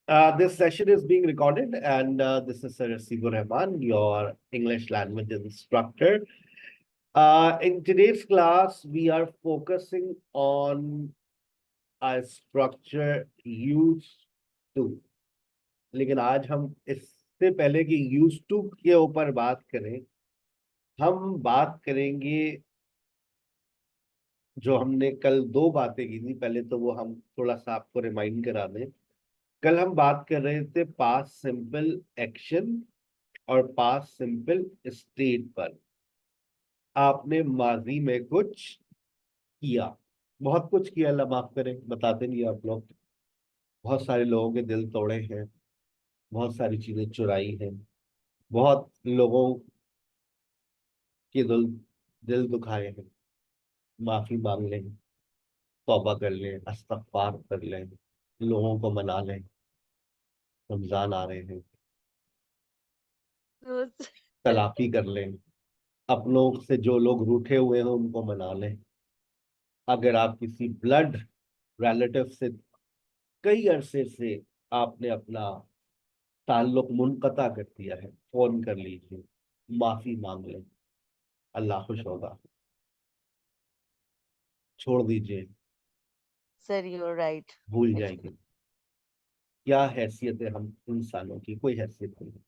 This session is being recorded, and this is Sir Rasibur Rahman, your English language instructor. In today's class, we are focusing on a structure used to. लेकिन आज हम इससे पहले कि used to के ऊपर बात करें, हम बात करेंगे जो हमने कल दो बातें की थी। पहले तो वो हम थोड़ा सा आपको रिमाइंड करा दें। कल हम बात कर रहे थे पास्ट सिंपल एक्शन और पास्ट सिंपल स्टेट पर। आपने माजी में कुछ किया, बहुत कुछ किया, अल्लाह माफ करे, बताते नहीं आप लोग। बहुत सारे लोगों के दिल तोड़े हैं, बहुत सारी चीजें चुराई हैं, बहुत लोगों के दिल दिल दुखाए हैं। माफी मांग लें, तौबा कर लें, इस्तगफार कर लें, लोगों को मना लें। रमजान आ रहे हैं, दोस्त। तलाफी कर लें। अपनों से जो लोग रूठे हुए हैं उनको मना लें। अगर आप किसी ब्लड रिलेटिव से कई अरसे से आपने अपना ताल्लुक मुनक़ता कर दिया है, फोन कर लीजिए, माफी मांग लें, अल्लाह खुश होगा। छोड़ दीजिए, सर यू आर राइट। भूल जाएंगे। क्या हैसियत है हम इंसानों की? कोई हैसियत नहीं है।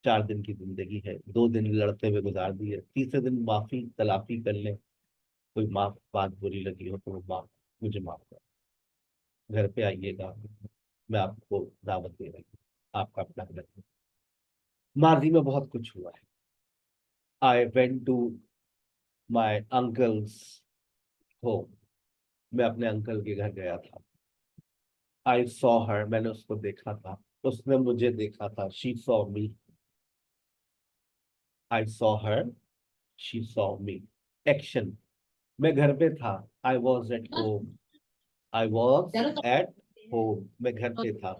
4 दिन की जिंदगी है, 2 दिन लड़ते हुए गुजार दिए, तीसरे दिन माफी तलाफी कर लें। कोई माफ बात बुरी लगी हो तो वो माफ, मुझे माफ कर, घर पे आइएगा, मैं आपको दावत दे रही हूँ, आपका अपना घर है। माजी में बहुत कुछ हुआ है। I went to my uncle's home. मैं अपने अंकल के घर गया था। आई सॉ हर, मैंने उसको देखा था, उसने मुझे देखा था। She saw me, I saw her, she saw me. Action, मैं घर पे था। I was at home, I was at home, मैं घर पे था।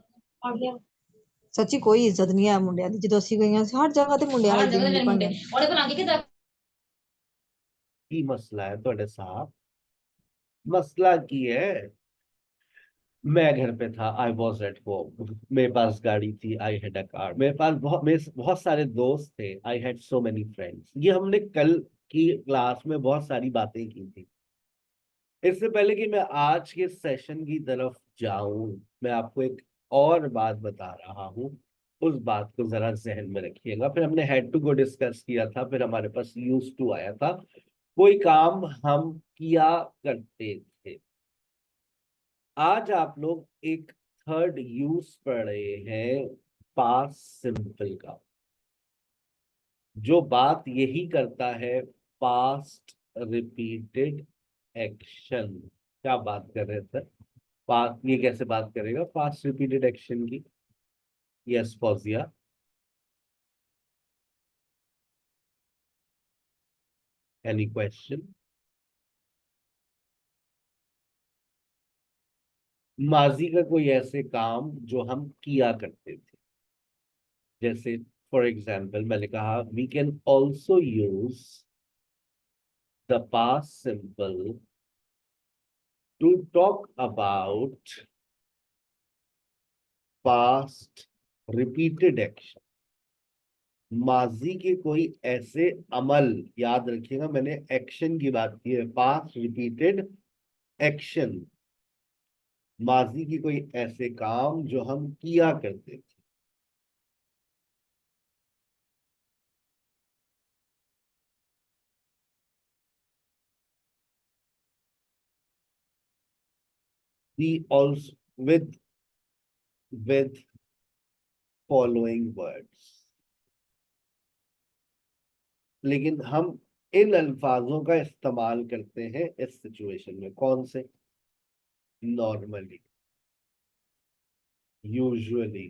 ਸੱਚੀ ਕੋਈ ਇੱਜ਼ਤ ਨਹੀਂ ਹੈ ਮੁੰਡਿਆਂ ਦੀ। ਜਦੋਂ ਅਸੀਂ ਗਈਆਂ ਸੀ ਹਰ ਜਗ੍ਹਾ ਤੇ ਮੁੰਡਿਆਂ ਦੀ ਇੱਜ਼ਤ ਨਹੀਂ ਬਣਨੀ। की मसला है थोड़े साहब? मसला की है? मैं घर पे था, आई वॉज एट होम, मेरे पास गाड़ी थी, आई हैड अ कार, मेरे बहुत सारे दोस्त थे, I had so many friends. ये हमने कल की क्लास में बहुत सारी बातें की थी। इससे पहले कि मैं आज के सेशन की तरफ जाऊं, मैं आपको एक और बात बता रहा हूं। उस बात को जरा जहन में रखिएगा। फिर हमने हैड टू को डिस्कस किया था, फिर हमारे पास यूज टू आया था। कोई काम हम किया करते थे। आज आप लोग एक थर्ड यूज पढ़ रहे हैं, पास्ट सिंपल का, जो बात यही करता है, पास्ट रिपीटेड एक्शन। क्या बात कर रहे थे? पास्ट, ये कैसे बात करेगा पास्ट रिपीटेड एक्शन की? Yes Fauzia, any question? माजी का कोई ऐसे काम जो हम किया करते थे, जैसे फॉर एग्जाम्पल मैंने कहा we can also use the past simple to talk about past repeated action। माजी के कोई ऐसे अमल, याद रखिएगा मैंने एक्शन की बात की है, पास्ट रिपीटेड एक्शन। माजी की कोई ऐसे काम जो हम किया करते थे। We also with following words। लेकिन हम इन अल्फाजों का इस्तेमाल करते हैं इस सिचुएशन में। कौन से? Normally, usually,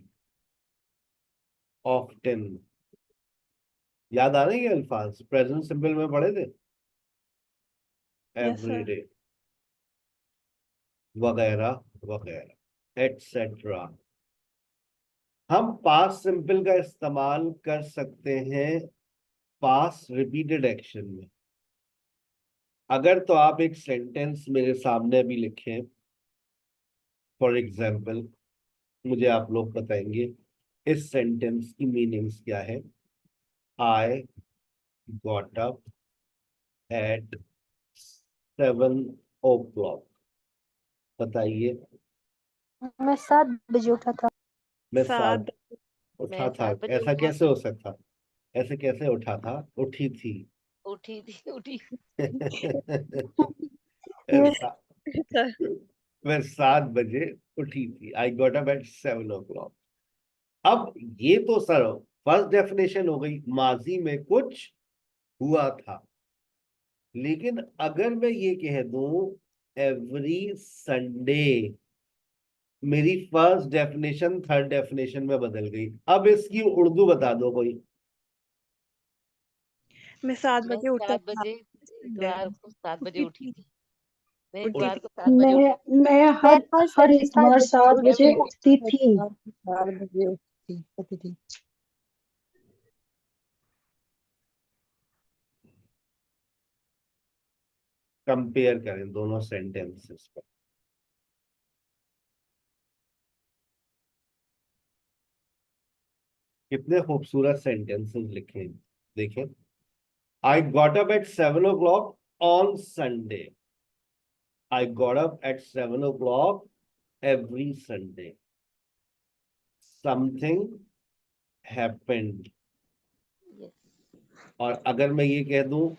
often. याद आ रहे हैं ये अल्फाज? प्रेजेंट सिंपल में पढ़े थे, यस सर। एवरीडे वगैरह वगैरह एटसेट्रा। हम पास्ट सिंपल का इस्तेमाल कर सकते हैं पास्ट रिपीटेड एक्शन में। अगर तो आप एक सेंटेंस मेरे सामने भी लिखें, फॉर एग्जाम्पल मुझे आप लोग बताएंगे इस सेंटेंस की मीनिंग्स क्या है। आई गॉट अप एट 7 o'clock। बताइए। मैं 7 बजे उठा था। मैं 7 उठा मैं था। 7 बजे ऐसा उठा कैसे हो सकता? ऐसे कैसे उठा था? उठी थी। उठी ये ऐसा। सर मैं 7 बजे उठी थी। आई गॉट अप एट 7 o'clock। अब ये तो सर फर्स्ट डेफिनेशन हो गई, माजी में कुछ हुआ था। लेकिन अगर मैं ये कह दूं एवरी संडे, मेरी फर्स्ट डेफिनेशन थर्ड डेफिनेशन में बदल गई। अब इसकी उर्दू बता दो कोई। मैं 7 मैं बजे उठा 7 था। बजे इतवार को 7 बजे उठी थी। मैं उठी इतवार थी। को 7 बजे उठी थी। मैं हर इतवार 7 बजे उठती थी। 4 बजे उठती थी। कंपेयर करें दोनों सेंटेंसेस को। कितने खूबसूरत सेंटेंसेस लिखे हैं। देखें, I got up at 7 o'clock on Sunday. I got up at 7 o'clock every Sunday. Something happened. Yes और अगर मैं ये कह दूं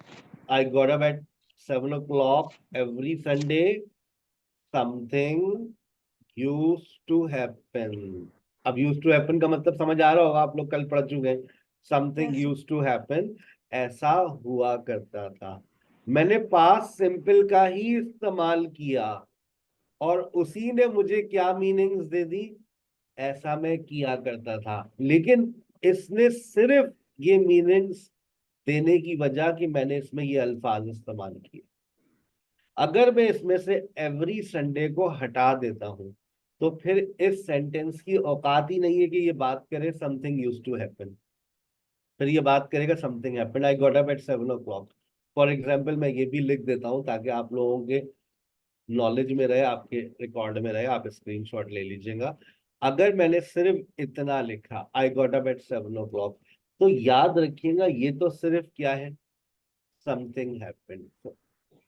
I got up at 7 o'clock every Sunday, something used to happen. अब यूज्ड टू हैपन का मतलब समझ आ रहा होगा, आप लोग कल पढ़ चुके हैं। Something Yes. Used to happen, ऐसा हुआ करता था। मैंने पास्ट सिंपल का ही इस्तेमाल किया और उसी ने मुझे क्या मीनिंग्स दे दी, ऐसा मैं किया करता था। लेकिन इसने सिर्फ ये मीनिंग्स देने की वजह कि मैंने इसमें ये अल्फाज इस्तेमाल किए। अगर मैं इसमें से एवरी संडे को हटा देता हूं तो फिर इस सेंटेंस की औकात ही नहीं है कि ये बात करे समथिंग यूज्ड टू हैपन। फिर ये बात करेगा something happened. I got up at 7 o'clock। For example मैं ये भी लिख देता हूं ताकि आप लोगों के नॉलेज में रहे, आपके रिकॉर्ड में रहे, आप स्क्रीनशॉट ले लीजिएगा। अगर मैंने सिर्फ इतना लिखा आई गॉट अप एट 7 o'clock, तो याद रखिएगा ये तो सिर्फ क्या है, समथिंग हैपेंड।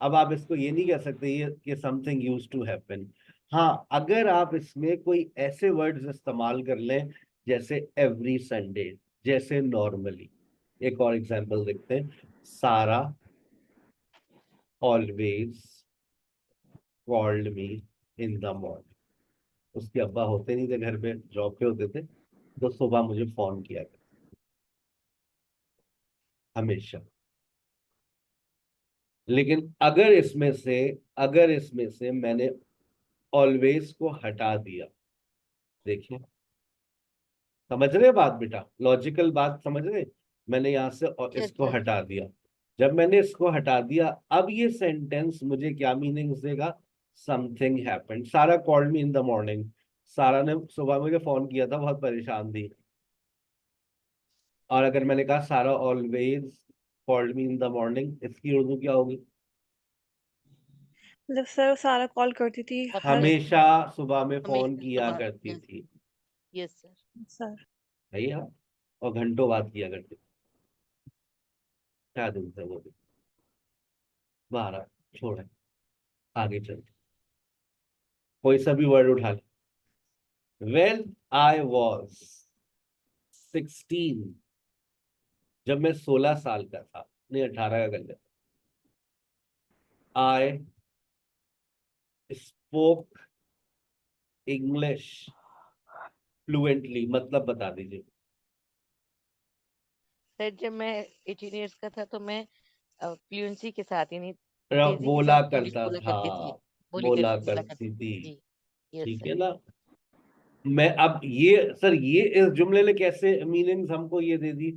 अब आप इसको ये नहीं कह सकते ये कि समथिंग यूज्ड टू हैपन। हाँ, अगर आप इसमें कोई ऐसे वर्ड्स इस्तेमाल कर लें जैसे एवरी संडे, जैसे नॉर्मली। एक और एग्जांपल देखते हैं। सारा always called me in the morning. उसके अब्बा होते नहीं थे घर पे, जॉब पे होते थे, तो सुबह मुझे फोन किया करते हमेशा। लेकिन अगर इसमें से मैंने ऑलवेज को हटा दिया, देखिए समझ रहे बात बेटा, लॉजिकल बात समझ रहे। मैंने यहां से और यस इसको सर हटा दिया। जब मैंने इसको हटा दिया, अब ये सेंटेंस मुझे क्या मीनिंग्स देगा, समथिंग हैपेंड। सारा called me in the morning. सारा ने सुबह मुझे फोन किया था, बहुत परेशान थी। और अगर मैंने कहा सारा always called me in the morning, इसकी उर्दू क्या होगी? मतलब सर सारा कॉल करती थी हर हमेशा सुबह में फोन हमेशा किया सुबह करती थी। Yes sir sir. भैया, और घंटों बात किया करती थी। क्या दिन था वो भी। 12 छोड़, आगे चलते। कोई सा भी वर्ड उठा ले। वेन आई वॉज 16, जब मैं 16 साल का था, नहीं 18 का कर लेता, आई स्पोक इंग्लिश फ्लुएंटली। मतलब बता दीजिए। सर जब मैं 18 इयर्स का था तो मैं फ्लुएंसी के साथ ही नहीं तेजी के बोला साथ इंग्लिश करता बोला था, करती थी बोला बोला करती करती थी। थी जी यस ठीक सर है ना। मैं अब ये सर, ये इस जुमले ने कैसे मीनिंग्स हमको ये दे दी।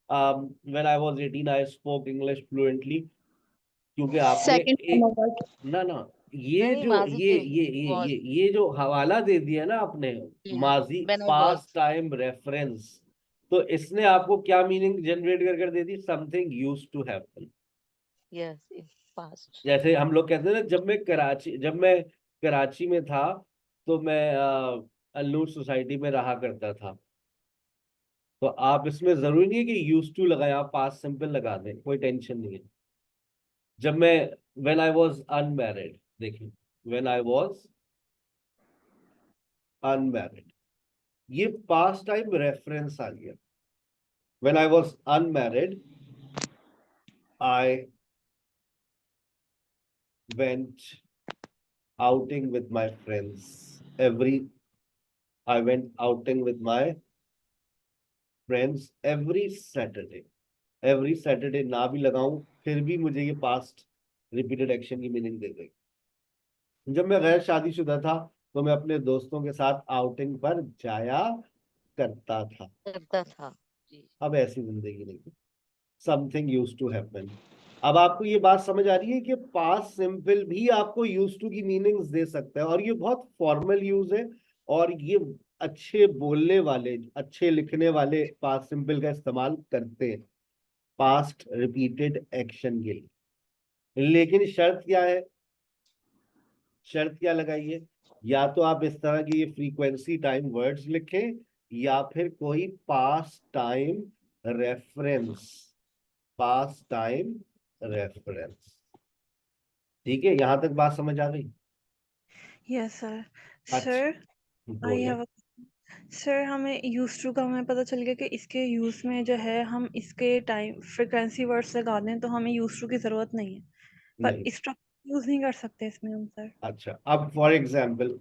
When I was 18 I spoke English fluently, क्योंकि आपने सेकंड एक, वर्ड। ना ना, ये नहीं जो माजी में was ये जो हवाला दे दिया ना आपने, जी हाँ माजी when I was past time reference, तो इसने आपको क्या मीनिंग जनरेट कर दे दी, something used to happen. yes in past जैसे हम लोग कहते हैं ना, जब मैं कराची में था तो मैं अल्लूर सोसाइटी में रहा करता था। तो आप इसमें जरूरी नहीं है कि यूज टू लगाएं, आप पास्ट सिंपल लगा दें, कोई टेंशन नहीं है। जब मैं व्हेन आई वाज अनमैरिड, देखिए व्हेन आई वाज अनमैरिड, ये पास्ट टाइम रेफरेंस आ गया। When I was unmarried I went outing with my friends I went outing with my friends every Saturday ना भी लगाऊं फिर भी मुझे ये पास्ट रिपीटेड एक्शन की मीनिंग दे देगी। जब मैं गैर शादीशुदा था तो मैं अपने दोस्तों के साथ आउटिंग पर जाया करता था। करता था जी। अब ऐसी जिंदगी नहीं, समथिंग यूज टू हैपन। अब आपको ये बात समझ आ रही है कि पास्ट सिंपल भी आपको यूज टू की मीनिंग्स दे सकता है, और ये बहुत फॉर्मल यूज है, और ये अच्छे बोलने वाले, अच्छे लिखने वाले पास्ट सिंपल का इस्तेमाल करते हैं पास्ट रिपीटेड एक्शन के लिए। लेकिन शर्त क्या है, शर्त क्या लगाइए, या तो आप इस तरह की फ्रीक्वेंसी टाइम वर्ड्स लिखें, या फिर कोई past time reference, past time reference. ठीक है, यहां तक बात समझ आ गई? Yes sir. अच्छा, सर आई बोले। हैव सर, हमें यूज टू का हमें पता चल गया कि इसके यूज में जो है हम इसके टाइम फ्रिक्वेंसी वर्ड्स लगा दें तो हमें यूज टू की जरूरत नहीं है, पर नहीं, स्ट्रक्चर यूज नहीं कर सकते इसमें हम सर। अच्छा, अब फॉर एग्जाम्पल,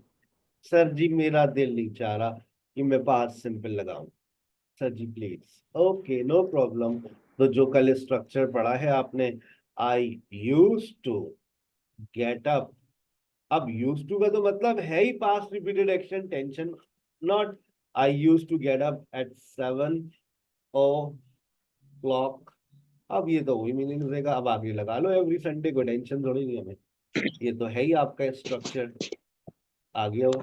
सर जी मेरा दिल नहीं चाह रहा कि मैं पास्ट सिंपल लगाऊं, sir ji please, okay no problem. तो जो कल स्ट्रक्चर पढ़ा है आपने, I use to get up, अब यूज टू का तो मतलब है ही past repeated action, tension not. I use to get up at 7 o'clock। अब ये तो वही मीनिंग देगा, अब आगे लगा लो एवरी संडे को, टेंशन थोड़ी नहीं हमें, ये तो है ही आपका स्ट्रक्चर, आ गया वो,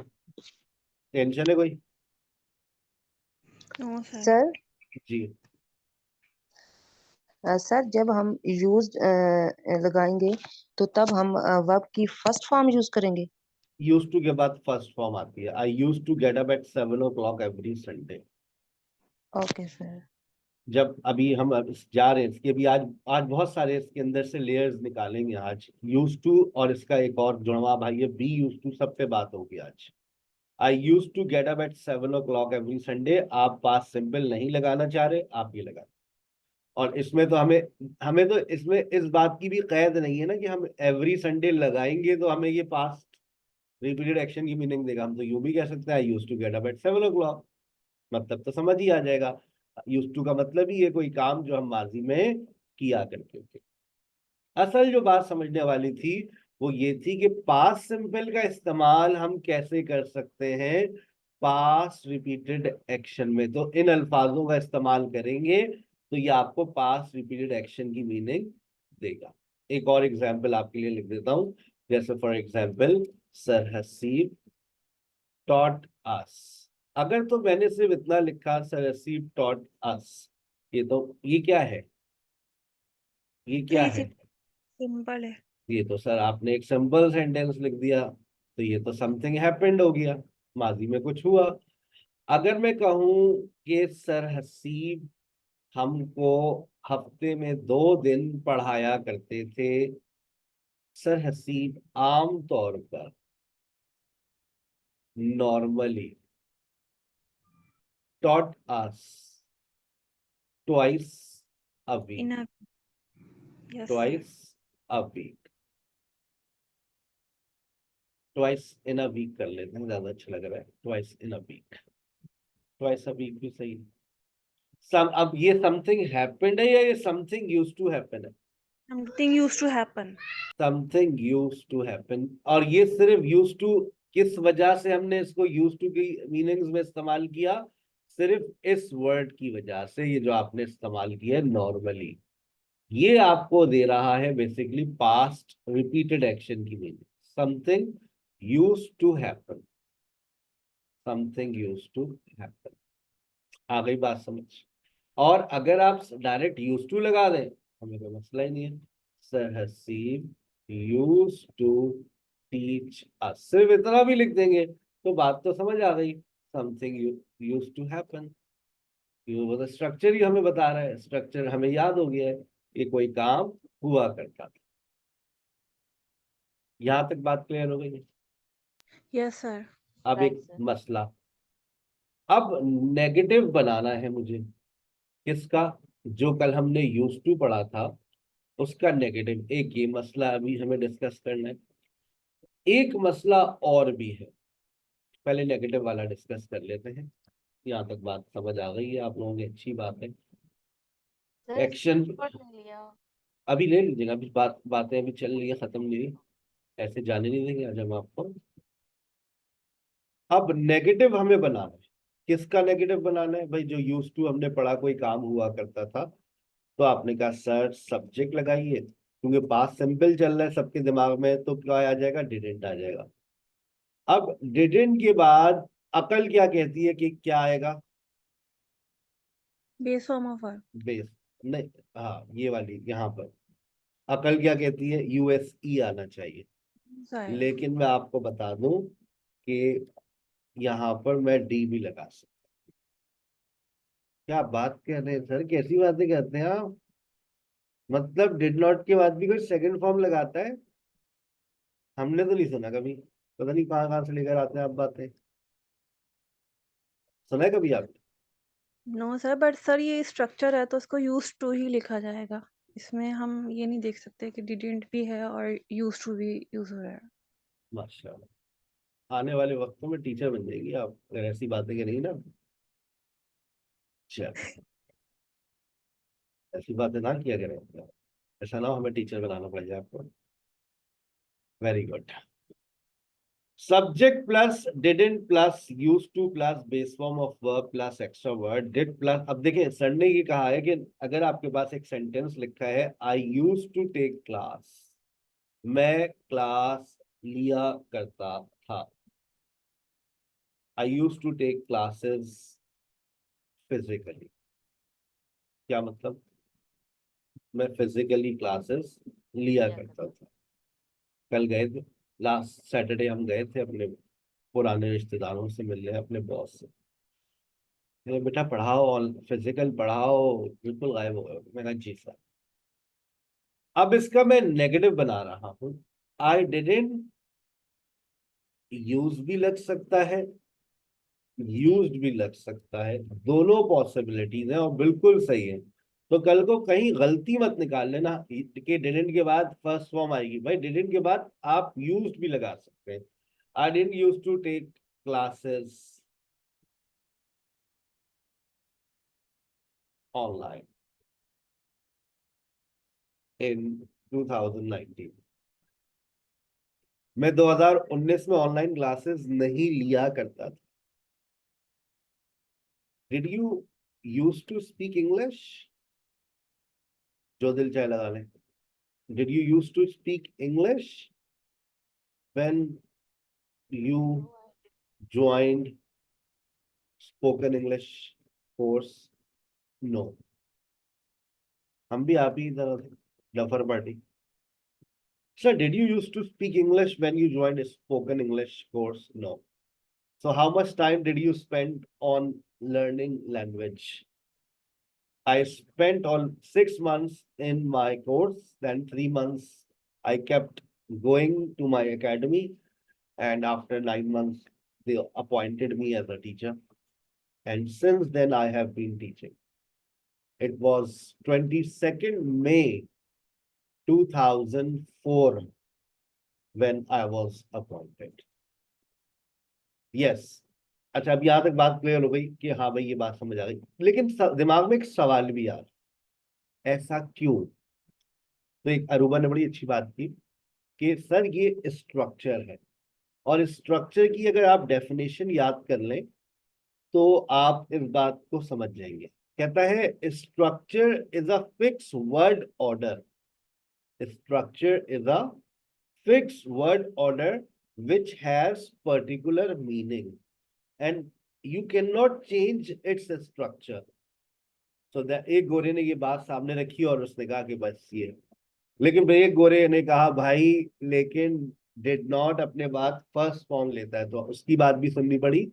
टेंशन है कोई? No sir. Sir ji, sir जब हम यूज लगाएंगे तो तब हम वर्ब की फर्स्ट फॉर्म यूज करेंगे। यूज टू के बाद फर्स्ट फॉर्म आती है, I use to get up at 7 o'clock every Sunday. Okay sir. जब अभी हम अब जा रहे हैं इसके, अभी आज आज बहुत सारे इसके अंदर से लेयर्स निकालेंगे आज, यूज टू और इसका एक और जुड़वा भाई है बी यूज टू, सब पे बात होगी आज। I use to get up at 7 o'clock every Sunday, आप पास्ट सिंपल नहीं लगाना चाह रहे, आप ये लगा। और इसमें तो हमें हमें तो इसमें इस बात की भी कैद नहीं है ना कि हम एवरी संडे लगाएंगे तो हमें ये पास्ट रिपीटेड एक्शन की मीनिंग देगा। हम तो यूं भी कह सकते हैं I use to get up at 7 o'clock, मतलब तो समझ ही आ जाएगा। यूज टू का मतलब ही है कोई काम जो हम माजी में किया करते थे। असल जो बात समझने वाली थी वो ये थी कि पास्ट सिंपल का इस्तेमाल हम कैसे कर सकते हैं पास्ट रिपीटेड एक्शन में। तो इन अल्फाजों का इस्तेमाल करेंगे तो ये आपको पास्ट रिपीटेड एक्शन की मीनिंग देगा। एक और एग्जांपल आपके लिए लिख देता हूं, जैसे for example, sir Haseeb taught us. अगर तो मैंने सिर्फ इतना लिखा, सर हसीब टॉट अस, ये क्या है, ये तो क्या ये है? सिंपल है। ये तो सर आपने एक सिंपल सेंटेंस लिख दिया, तो ये तो समथिंग हैपेंड हो गया, माजी में कुछ हुआ। अगर मैं कहूं कि सर हसीब हमको हफ्ते में 2 दिन पढ़ाया करते थे, सर हसीब आम तौर पर, normally, taught us twice a week, in yes sir. twice a week, twice in a week कर लेते हैं, ज्यादा अच्छा लग रहा है, twice in a week, twice a week भी सही है। अब ये समथिंग हैपेंड है या ये समथिंग यूज टू हैपन है? Something used to happen. Something use to happen, और ये सिर्फ यूज टू, किस वजह से हमने इसको यूज टू की मीनिंग्स में इस्तेमाल किया? सिर्फ इस वर्ड की वजह से, ये जो आपने इस्तेमाल किया है नॉर्मली, ये आपको दे रहा है बेसिकली पास्ट रिपीटेड एक्शन की meaning, something use to happen, something use to happen. आ गई बात समझ? और अगर आप डायरेक्ट यूज टू लगा दें, हमें कोई मसला ही नहीं है, sir Haseeb use to teach us, सिर्फ इतना भी लिख देंगे तो बात तो समझ आ गई, समथिंग यूज्ड टू हैपन। वो तो स्ट्रक्चर ही हमें बता रहा है, स्ट्रक्चर हमें याद हो गया है, ये कोई काम हुआ करता था। यहाँ तक बात क्लियर हो गई है। Yes sir. अब राइट एक सर। मसला, अब नेगेटिव बनाना है मुझे। किसका? जो कल हमने यूज टू पढ़ा था उसका नेगेटिव। एक ये मसला अभी हमें डिस्कस करना है, एक मसला और भी है। पहले नेगेटिव वाला डिस्कस कर लेते हैं। यहाँ तक बात समझ आ गई है आप लोगों की, अच्छी बात है। सर एक्शन स्क्रीनशॉट ले लिया। अभी ले लीजिएगा, अभी बातें अभी चल रही है, खत्म नहीं हुई, ऐसे जाने नहीं देंगे आज हम आपको। अब नेगेटिव हमें बनाना है। किसका नेगेटिव बनाना है भाई? जो यूज टू हमने पढ़ा कोई काम हुआ करता था, तो आपने कहा सर सब्जेक्ट लगाइए, क्योंकि पास्ट सिंपल चल रहा है सबके दिमाग में, तो क्या आ जाएगा? डिडंट आ जाएगा। अब डिडंट के बाद अकल क्या कहती है कि क्या आएगा? Base form of verb. Base नहीं, हाँ ये वाली यहाँ पर अकल क्या कहती है? यूएसई आना चाहिए। सर लेकिन मैं आपको बता दूं कि यहाँ पर मैं डी भी लगा सकता। क्या बात कर रहे हैं सर, कैसी बातें करते हैं आप? मतलब डिड नॉट के बाद भी कोई सेकंड फॉर्म लगाता है? हमने तो नहीं सुना कभी, पता नहीं कहाँ कहाँ से लेकर आते हैं आप बातें। सुना है कभी आपने? नो सर, बट सर ये स्ट्रक्चर है तो उसको यूज टू ही लिखा जाएगा। इसमें हम ये नहीं देख सकते कि डिडंट भी है और यूज टू भी यूज हो रहा है। माशाल्लाह, आने वाले वक्तों में टीचर बन जाएगी आप अगर ऐसी बातें करेंगी ना। चल, ऐसी बातें ना किया करें, ऐसा ना हो हमें टीचर बनाना पड़ जाए आपको। Very good. Subject plus didn't plus use to plus base form of verb plus extra word did plus. अब देखिए सर ने ये कहा है कि अगर आपके पास एक सेंटेंस लिखा है I use to take class, मैं क्लास लिया करता था। I use to take classes physically, क्या मतलब? मैं फिजिकली क्लासेस लिया लिया करता करता। था। कल गए थे, लास्ट सैटरडे हम गए थे अपने पुराने रिश्तेदारों से मिलने, अपने बॉस से। बेटा पढ़ाओ और फिजिकल पढ़ाओ, बिल्कुल गायब हो गए। मैंने कहा जी सर। अब इसका मैं नेगेटिव बना रहा हूं, आई डिडंट यूज भी लग सकता है, यूज्ड भी लग सकता है, दोनों पॉसिबिलिटीज हैं और बिल्कुल सही है। तो कल को कहीं गलती मत निकाल लेना कि डिडंट के बाद फर्स्ट फॉर्म आएगी। भाई डिडंट के बाद आप यूज्ड भी लगा सकते हैं। I didn't use to take classes online in 2019। मैं 2019 में ऑनलाइन क्लासेस नहीं लिया करता था। Did you use to speak English? जो दिल चाहे लगा लें। Did you use to speak English when you joined spoken English course? No. हम भी आप ही तरह थे, duffer party. Sir, did you used to speak English when you joined a spoken English course? No. So how much time did you spend on learning language? I spent all 6 months in my course, then 3 months I kept going to my academy, and after 9 months they appointed me as a teacher, and since then I have been teaching. It was 22nd May 2004 when I was appointed. Yes. अच्छा, अब यहाँ तक बात clear हो गई कि हाँ भाई ये बात समझ आ गई। लेकिन दिमाग में एक सवाल भी आ रहा, ऐसा क्यों? तो एक अरूबा ने बड़ी अच्छी बात की कि सर ये स्ट्रक्चर है, और स्ट्रक्चर की अगर आप डेफिनेशन याद कर लें तो आप इस बात को समझ जाएंगे। कहता है structure is a fix word order. Structure is a fixed word order which has particular meaning and you cannot change its structure. So that एक गोरे ने ये बात सामने रखी और उसने कहा कि बस ये, लेकिन फिर एक गोरे ने कहा भाई लेकिन डिड नॉट अपने बात फर्स्ट फॉर्म लेता है, तो उसकी बात भी सुननी पड़ी।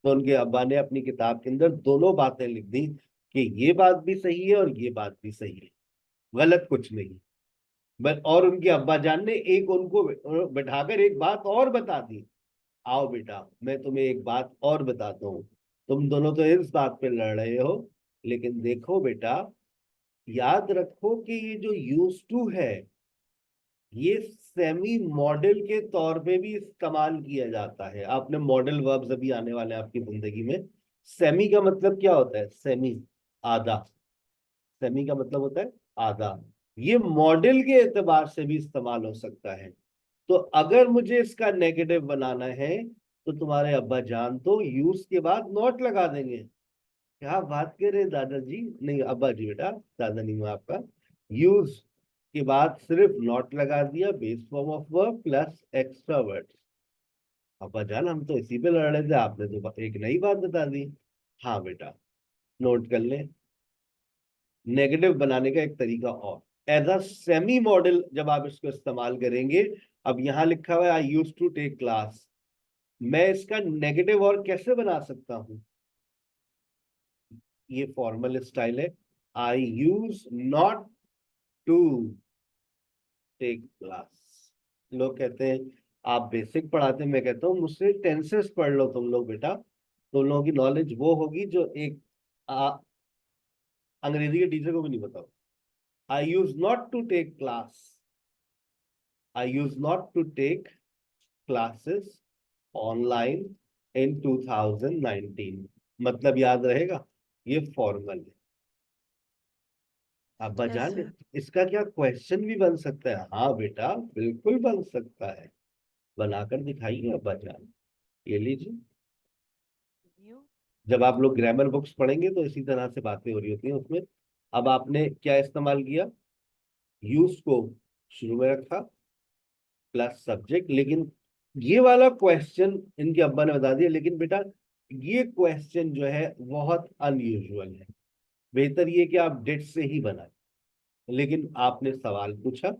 तो उनके अब्बा ने अपनी किताब के अंदर दोनों बातें लिख दी कि ये बात भी सही है और ये बात भी सही है, गलत कुछ नहीं। बस और उनके अब्बा जान ने एक उनको बैठाकर एक बात और बता दी, आओ बेटा मैं तुम्हें एक बात और बताता हूँ, तुम दोनों तो इस बात पे लड़ रहे हो, लेकिन देखो बेटा, याद रखो कि ये जो यूज टू है ये सेमी मॉडल के तौर पे भी इस्तेमाल किया जाता है। आपने मॉडल वर्ब्स अभी आने वाले हैं आपकी जिंदगी में। सेमी का मतलब क्या होता है? सेमी, आधा। सेमी का मतलब होता है आधा। ये मॉडल के एतबार से भी इस्तेमाल हो सकता है। तो अगर मुझे इसका नेगेटिव बनाना है तो तुम्हारे अब्बा जान तो यूज के बाद नॉट लगा देंगे। क्या बात कर रहे हैं दादाजी, नहीं अब्बा जी बेटा, दादा नहीं हुआ आपका। यूज के बाद सिर्फ नॉट लगा दिया, base form of verb plus extra word. अब्बा जान हम तो इसी पे लड़ रहे थे, आपने तो एक नई बात बता दी। हाँ बेटा, नोट कर ले। नेगेटिव बनाने का एक तरीका और, एज अ सेमी मॉडल जब आप इसको इस्तेमाल करेंगे, अब यहां लिखा हुआ है I use to take class, मैं इसका नेगेटिव और कैसे बना सकता हूं? ये फॉर्मल स्टाइल है, I use not to take class. लोग कहते हैं आप बेसिक पढ़ाते हैं, मैं कहता हूँ मुझसे टेंसेस पढ़ लो तुम लोग बेटा, तुम लोगों की नॉलेज वो होगी जो एक अंग्रेजी के टीचर को भी नहीं बताओ। I use not to take class, I use not to take classes online in 2019। मतलब याद रहेगा, ये फॉर्मल है। अब्बा यस जान सर। इसका क्या क्वेश्चन भी बन सकता है? हाँ बेटा बिल्कुल बन सकता है, बनाकर दिखाइए अब्बा जान। ये लीजिए। यू जब आप लोग ग्रामर बुक्स पढ़ेंगे तो इसी तरह से बातें हो रही होती हैं उसमें। अब आपने क्या इस्तेमाल किया? यूज को शुरू में रखा प्लस सब्जेक्ट, लेकिन ये वाला क्वेश्चन इनके अब्बा ने बता दिया, लेकिन बेटा ये क्वेश्चन जो है बहुत अनयूजुअल है। बेहतर ये कि आप डिड से ही बनाए, लेकिन आपने सवाल पूछा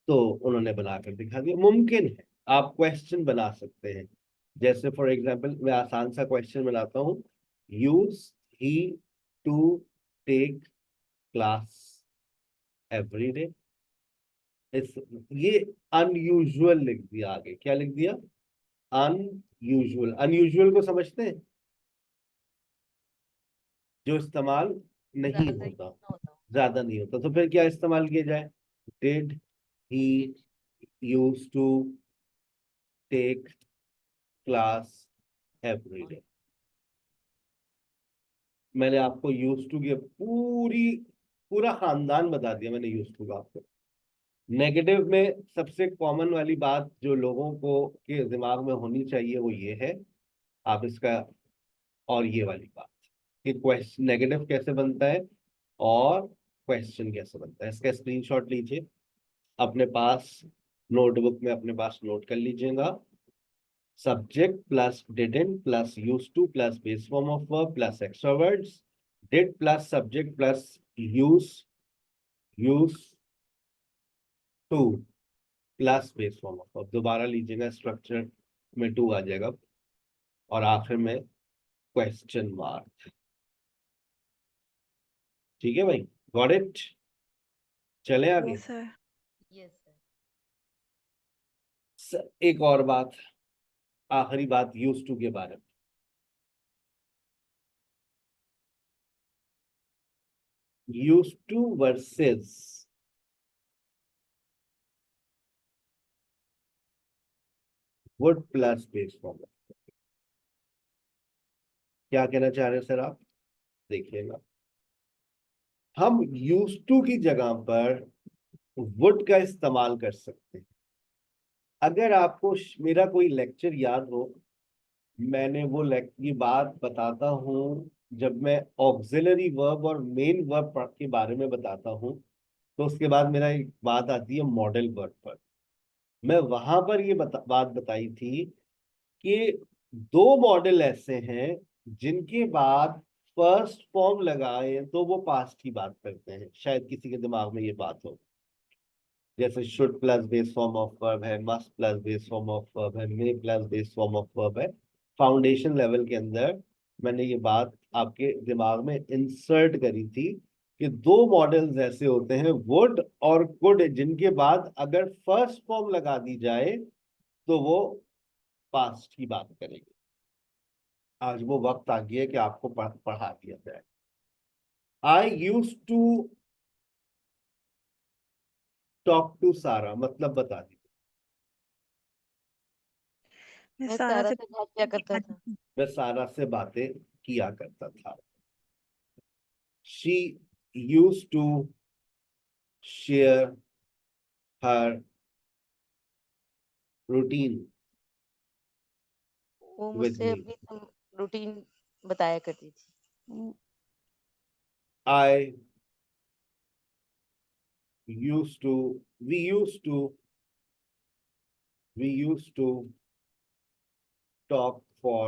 तो उन्होंने बनाकर दिखा दिया। मुमकिन है आप क्वेश्चन बना सकते हैं, जैसे फॉर एग्जांपल मैं आसान सा क्वेश्चन बनाता हूँ, use he to take class every day. इस ये अनयूजुअल लिख दिया, आगे क्या लिख दिया? अनयूजुअल। अनयूजुअल को समझते हैं, जो इस्तेमाल नहीं ज्यादा होता, यूज ना होता हूँ। ज्यादा नहीं होता, तो फिर क्या इस्तेमाल किया जाए? Did he did use to take class every day. मैंने आपको यूज टू की पूरा खानदान बता दिया मैंने यूज टू का आपको। नेगेटिव में सबसे कॉमन वाली बात जो लोगों को के दिमाग में होनी चाहिए वो ये है, आप इसका, और ये वाली बात कि क्वेश्चन नेगेटिव कैसे बनता है और क्वेश्चन कैसे बनता है, इसका स्क्रीनशॉट लीजिए अपने पास, नोटबुक में अपने पास नोट कर लीजिएगा। Subject plus didn't plus use to plus base form of verb plus extra words, did plus subject plus use use to plus base form of verb. दोबारा लीजिएगा, स्ट्रक्चर में टू आ जाएगा और आखिर में क्वेश्चन मार्क। ठीक है भाई, गॉट इट? चले आगे। Yes sir. Yes sir. एक और बात, आखिरी बात यूज टू के बारे में। Use to versus would plus base form. क्या कहना चाह रहे हैं सर आप? देखिएगा, हम यूज टू की जगह पर वुड का इस्तेमाल कर सकते हैं। अगर आपको मेरा कोई लेक्चर याद हो, मैंने वो ये बात बताता हूँ जब मैं ऑक्सिलरी वर्ब और मेन वर्ब के बारे में बताता हूँ, तो उसके बाद मेरा एक बात आती है मॉडल वर्ब पर। मैं वहां पर ये बात बताई थी कि दो मॉडल ऐसे हैं जिनके बाद फर्स्ट फॉर्म लगाए तो वो पास्ट की बात करते हैं। शायद किसी के दिमाग में ये बात हो, जैसे should plus base form of verb है, must plus base form of verb है, may plus base form of verb है। फाउंडेशन लेवल के अंदर मैंने ये बात आपके दिमाग में इंसर्ट करी थी कि दो मॉडल्स ऐसे होते हैं, वुड और कुड, जिनके बाद अगर फर्स्ट फॉर्म लगा दी जाए तो वो पास्ट की बात करेंगे। आज वो वक्त आ गया है कि आपको पढ़ा दिया जाए। आई यूज टू टॉक टू सारा, मतलब बता दी। मैं मैं सारा सारा से से बात क्या करता था। मैं सारा से बातें किया करता था। She use to share her routine वो विद मुझसे मी। अपनी रूटीन बताया करती थी। I used to, we used to talk for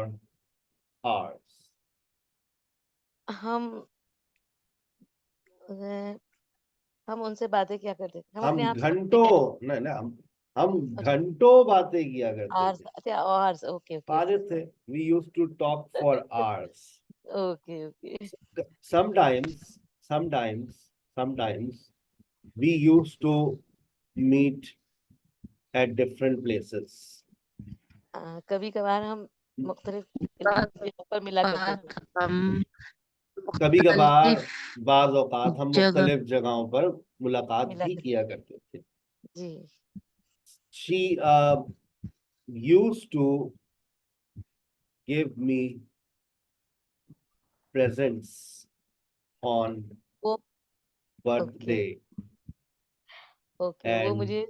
hours. हम अ, हम उनसे बातें क्या करते थे, हम हम अपने आप से घंटों नहीं ना, हम अच्छा घंटों बातें किया करते आवर्स, थे। अच्छा आवर्स, ओके ओके पारे थे। We used to talk for hours. Okay okay. Sometimes, sometimes we used to meet at different places. कभी कभार हम मुख्तलिफ जगहों पर मिला करते थे। हम कभी कभार, मुख्तलिफ बाज औकात हम जगह मुख्तलिफ जगहों पर मुलाकात मिला भी करते किया करते थे। जी। She used to give me presents on वो ओके birthday ओके वो and मुझे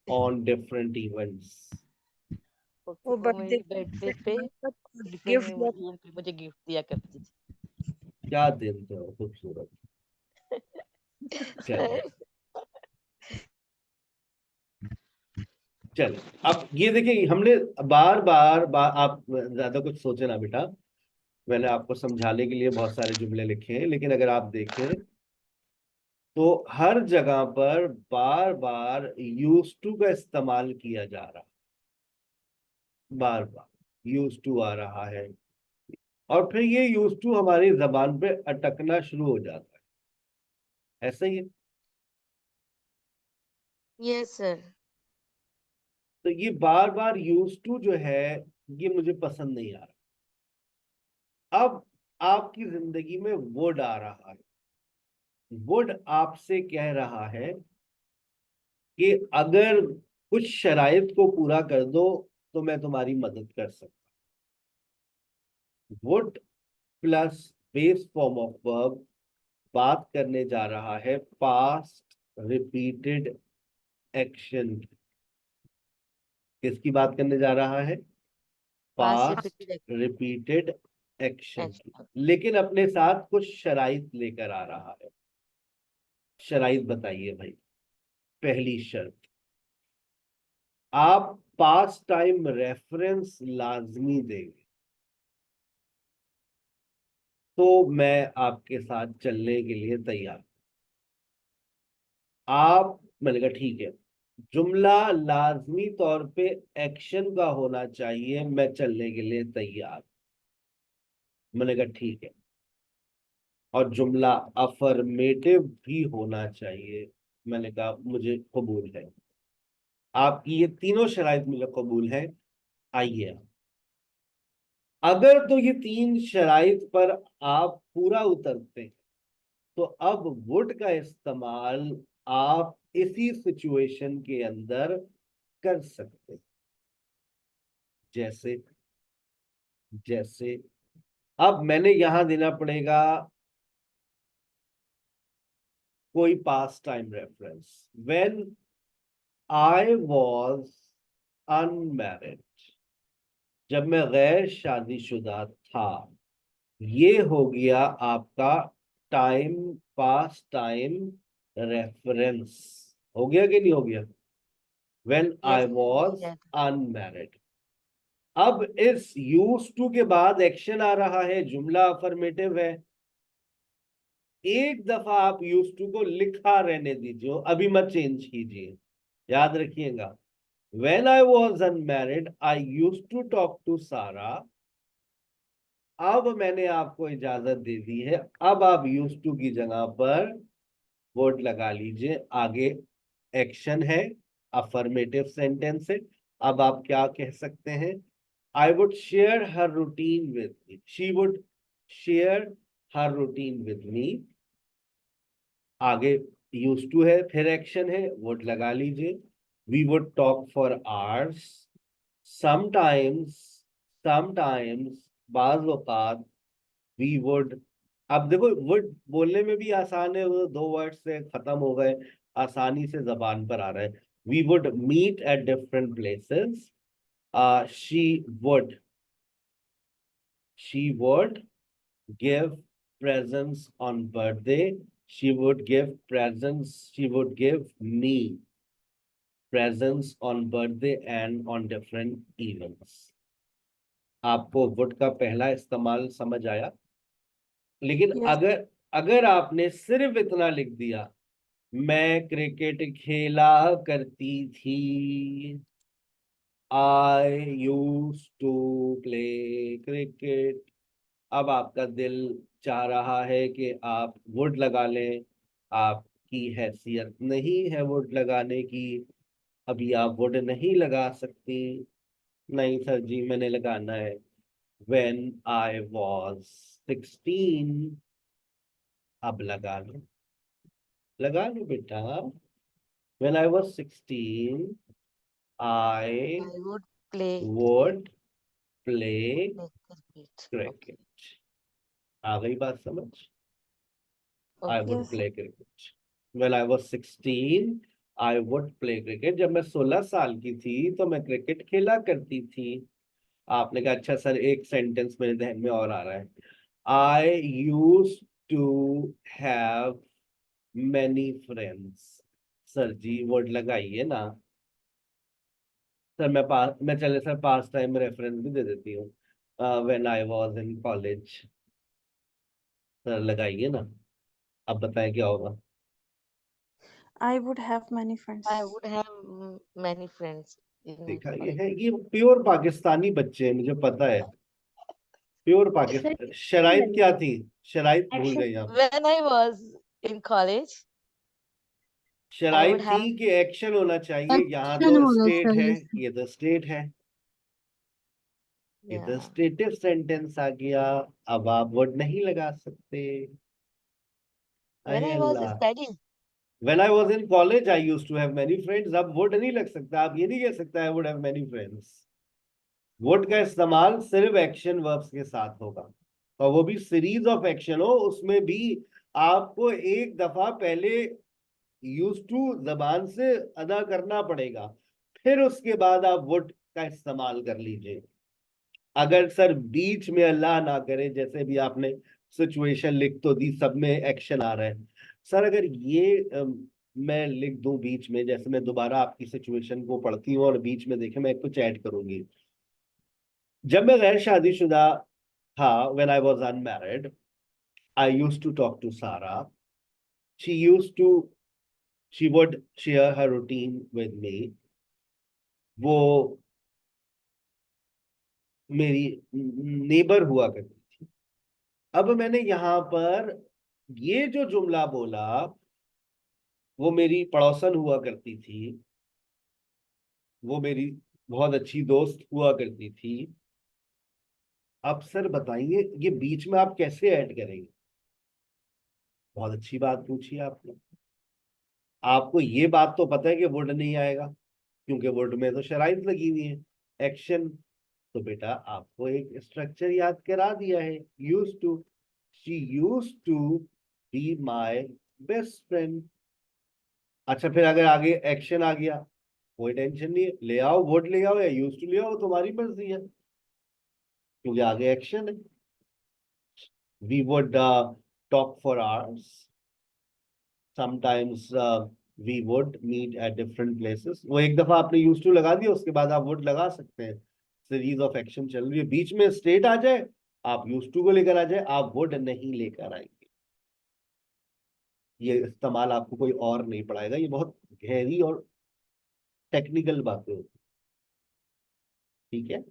on different events. ओके वो वो बर्थडे मेरी बर्थडे पे गिफ्ट डिफरेंट इवेंट पे मुझे गिफ्ट दिया करती थी। क्या दिन थे वो खूबसूरत। चले चले, अब ये देखिए, हमने बार आप ज्यादा कुछ सोचे ना बेटा, मैंने आपको समझाने के लिए बहुत सारे जुमले लिखे हैं, लेकिन अगर आप देखें तो हर जगह पर बार बार यूज टू का इस्तेमाल किया जा रहा, बार बार यूज टू आ रहा है, और फिर ये यूज टू हमारी जबान पे अटकना शुरू हो जाता है। ऐसा ही है। Yes sir. तो ये बार बार यूज टू जो है, ये मुझे पसंद नहीं आ रहा। अब आपकी जिंदगी में वुड आ रहा है। वुड आपसे कह रहा है कि अगर कुछ शराइत को पूरा कर दो तो मैं तुम्हारी मदद कर सकता। Would plus base form of verb बात करने जा रहा है पास्ट रिपीटेड एक्शन। किसकी बात करने जा रहा है? Past past repeated repeated action की, एक्शन। लेकिन अपने साथ कुछ शराइत लेकर आ रहा है। शराइत बताइए भाई। पहली शर्त, आप पास्ट टाइम रेफरेंस लाजमी देंगे तो मैं आपके साथ चलने के लिए तैयार। आप, मैंने कहा ठीक है, जुमला लाजमी तौर पे एक्शन का होना चाहिए, मैं चलने के लिए तैयार। मैंने कहा ठीक है, और जुमला अफर्मेटिव भी होना चाहिए। मैंने कहा मुझे कबूल है। आपकी ये तीनों शराइत मुझे कबूल है। आइए, अगर तो ये तीन शराइत पर आप पूरा उतरते हैं तो अब वुड का इस्तेमाल आप इसी सिचुएशन के अंदर कर सकते हैं। जैसे जैसे अब मैंने यहां देना पड़ेगा कोई past time reference. When I was unmarried, जब मैं गैर शादीशुदा था। ये हो गया आपका टाइम, पास्ट टाइम रेफरेंस। हो गया कि नहीं हो गया? When I yes was unmarried. अब इस यूज टू के बाद एक्शन आ रहा है, जुमला अफर्मेटिव है। एक दफा आप यूज टू को लिखा रहने दीजिए, अभी मत चेंज कीजिए। याद रखिएगा, when I was unmarried I use to talk to Sara, अब मैंने आपको इजाजत दे दी है, अब आप यूज्ड टू की जगह पर वुड लगा लीजिए। आगे एक्शन है, अफर्मेटिव सेंटेंस है। अब आप क्या कह सकते हैं? I would share her routine with me, she would share her routine with मी। आगे यूज टू है, फिर एक्शन है, वुड लगा लीजिए। We would talk for hours, sometimes, sometimes, बाज औकात, वी वुड। अब देखो वुड बोलने में भी आसान है, वो दो वर्ड से खत्म हो गए, आसानी से जबान पर आ रहा है। We would meet at different places, she would, she would give presents on birthday, she would give presents, she would give me presents on birthday and on different events। आपको would का पहला इस्तेमाल समझ आया? लेकिन यस अगर अगर आपने सिर्फ इतना लिख दिया, मैं क्रिकेट खेला करती थी, आई यूज टू प्ले क्रिकेट, अब आपका दिल चाह रहा है कि आप वुड लगा लें, आपकी हैसियत नहीं है वुड लगाने की, अभी आप वुड नहीं लगा सकती। नहीं सर जी, मैंने लगाना है। When I was 16, अब लगा लो बेटा। When I was 16, I I would play would play cricket. Okay. cricket। आ गई बात समझ? I Okay. would yes play cricket. When I was 16, I would play cricket। जब मैं 16 साल की थी तो मैं क्रिकेट खेला करती थी। आपने कहा अच्छा सर, एक सेंटेंस मेरे ध्यान में और आ रहा है। I used to have many friends। Sir ji word लगाइए ना। सर मैं चले सर पास टाइम रेफरेंस भी दे देती हूँ। When I was in college, sir लगाइए ना। अब बताएं क्या होगा? I would have many friends I would have many friends in my देखा, college. ये प्योर पाकिस्तानी बच्चे हैं, मुझे पता है। Pure sir Pakistan. शराइत क्या थी? शराइत भूल एक्शन गई आप। When I was in college, I शराइत would have, थी कि एक्शन होना चाहिए, यहाँ एक्शन तो होना स्टेट है, चाहिए सर। ये तो स्टेट है, ये तो yeah. स्टेटिव सेंटेंस आ गया। अब आप वर्ड नहीं लगा सकते। When अरे I was Allah. studying, When I was in college, I used to have many friends। अब वर्ड नहीं लग सकता, आप ये नहीं कह सकता I would have many friends। Would का इस्तेमाल सिर्फ एक्शन वर्ब्स के साथ होगा, और वो भी सीरीज ऑफ एक्शन हो, उसमें भी आपको एक दफा पहले यूज टू जबान से अदा करना पड़ेगा, फिर उसके बाद आप वुड का इस्तेमाल कर लीजिए। अगर सर बीच में अल्लाह ना करे, जैसे भी आपने सिचुएशन लिख तो दी, सब में एक्शन आ रहा है, सर अगर ये मैं लिख दूं बीच में, जैसे मैं दोबारा आपकी सिचुएशन को पढ़ती हूँ और बीच में देखे मैं कुछ ऐड करूंगी। जब मैं गैर शादीशुदा था, when I was unmarried, I used to talk to Sara, she used to, she would share her routine with me. वो मेरी नेबर हुआ करती थी। अब मैंने यहाँ पर ये जो जुमला बोला, वो मेरी पड़ोसन हुआ करती थी, वो मेरी बहुत अच्छी दोस्त हुआ करती थी। अब सर बताइए ये बीच में आप कैसे ऐड करेंगे? बहुत अच्छी बात पूछी आपने। आपको ये बात तो पता है कि वुड नहीं आएगा, क्योंकि वुड में तो शराइत लगी हुई है, एक्शन। तो बेटा आपको एक स्ट्रक्चर याद करा दिया है, use to. She use to be my best friend. अच्छा फिर अगर आगे एक्शन आ गया, कोई टेंशन नहीं है, ले आओ वुड ले आओ या यूज टू ले आओ, तुम्हारी मर्जी है, क्योंकि आगे एक्शन है। We would talk for hours, sometimes we would meet at different places. वो एक दफा आपने यूज टू लगा दिया, उसके बाद आप वुड लगा सकते हैं। सीरीज ऑफ एक्शन चल रही है, बीच में स्टेट आ जाए, आप यूज टू को लेकर आ जाए, आप वुड नहीं लेकर आएंगे। ये इस्तेमाल आपको कोई और नहीं पढ़ाएगा, ये बहुत गहरी और टेक्निकल बातें होती है। ठीक है,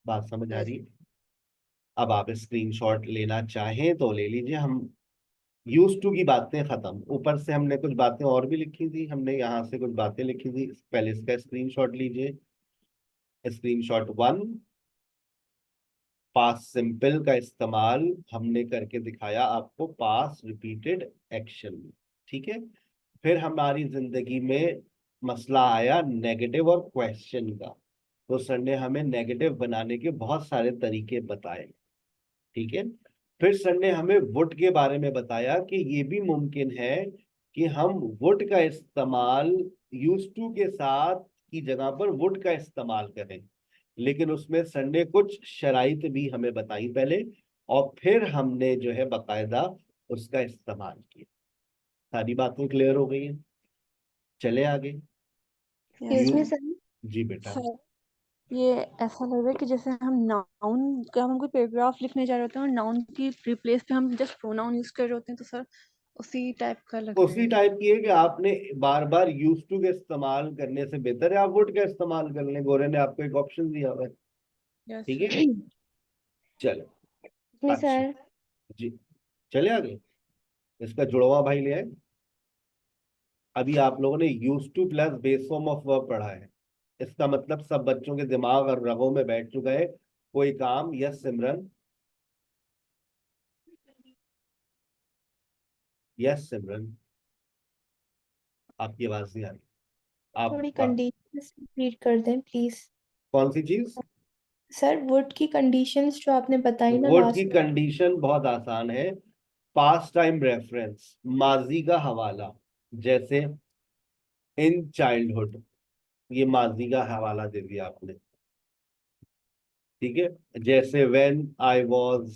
बात समझ आ रही है? अब आप स्क्रीनशॉट लेना चाहें तो ले लीजिए। हम यूज टू की बातें खत्म, ऊपर से हमने कुछ बातें और भी लिखी थी, हमने यहाँ से कुछ बातें लिखी थी, पहले इसका स्क्रीनशॉट लीजिए। स्क्रीनशॉट 1, पास्ट सिंपल का इस्तेमाल हमने करके दिखाया आपको पास्ट रिपीटेड एक्शन में, ठीक है। फिर हमारी जिंदगी में मसला आया नेगेटिव और क्वेश्चन का, तो सर ने हमें नेगेटिव बनाने के बहुत सारे तरीके बताए, ठीक है। फिर सर ने हमें वुड के बारे में बताया कि ये भी मुमकिन है कि हम वुड का इस्तेमाल यूज टू के साथ की जगह पर वुड का इस्तेमाल करें, लेकिन उसमें सर ने कुछ शराइत भी हमें बताई पहले, और फिर हमने जो है बाकायदा उसका इस्तेमाल किया। सारी बातें क्लियर हो गई हैं, चले आगे। यस यू इसमें सर। सर जी बेटा। सर ये ऐसा लग रहा है कि जैसे हम नाउन का हम कोई पैराग्राफ लिखने जा रहे होते हैं और नाउन की रिप्लेस पे हम जस्ट प्रोनाउन यूज कर रहे होते हैं, तो सर उसी टाइप का लग रहा उसी है। टाइप की है कि आपने बार बार यूज टू के इस्तेमाल करने से बेहतर है आप वुड का इस्तेमाल कर लें। गोरे ने आपको एक ऑप्शन दिया हुआ है, यस ठीक सर। है। चलो इसमें अच्छा सर जी, चले आगे। इसका जुड़वा भाई ले आए। अभी आप लोगों ने use to plus base form of verb पढ़ा है, इसका मतलब सब बच्चों के दिमाग और रगों में बैठ चुका है कोई काम। यस सिमरन, यस सिमरन, आपकी आवाज नहीं आ रही। आप थोड़ी कंडीशंस रिपीट कर दें प्लीज। कौन सी चीज? सर वुड की कंडीशंस जो आपने बताई ना वुड की लास्ट में। कंडीशन बहुत आसान है। पास्ट टाइम रेफरेंस, माजी का हवाला, जैसे इन चाइल्डहुड, ये माजी का हवाला दे दिया आपने, ठीक है। जैसे when I was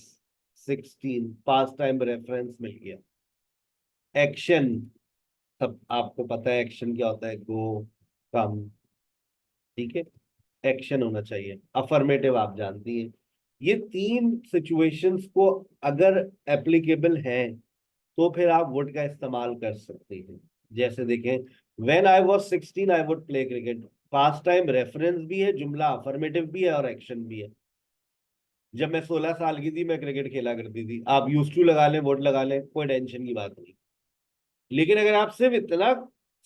16, past time reference मिल गया। एक्शन, सब आपको पता है एक्शन क्या होता है, गो, कम, ठीक है। एक्शन होना चाहिए। अफर्मेटिव आप जानती हैं। ये तीन सिचुएशंस को अगर एप्लीकेबल हैं तो फिर आप वुड का इस्तेमाल कर सकते हैं। जैसे देखें, when I was 16 I would play cricket, past time reference भी है, जुमला अफर्मेटिव भी है और एक्शन भी है। जब मैं 16 साल की थी मैं क्रिकेट खेला करती थी। आप यूज टू लगा लें, वुड लगा लें, कोई टेंशन की बात नहीं। लेकिन अगर आप सिर्फ इतना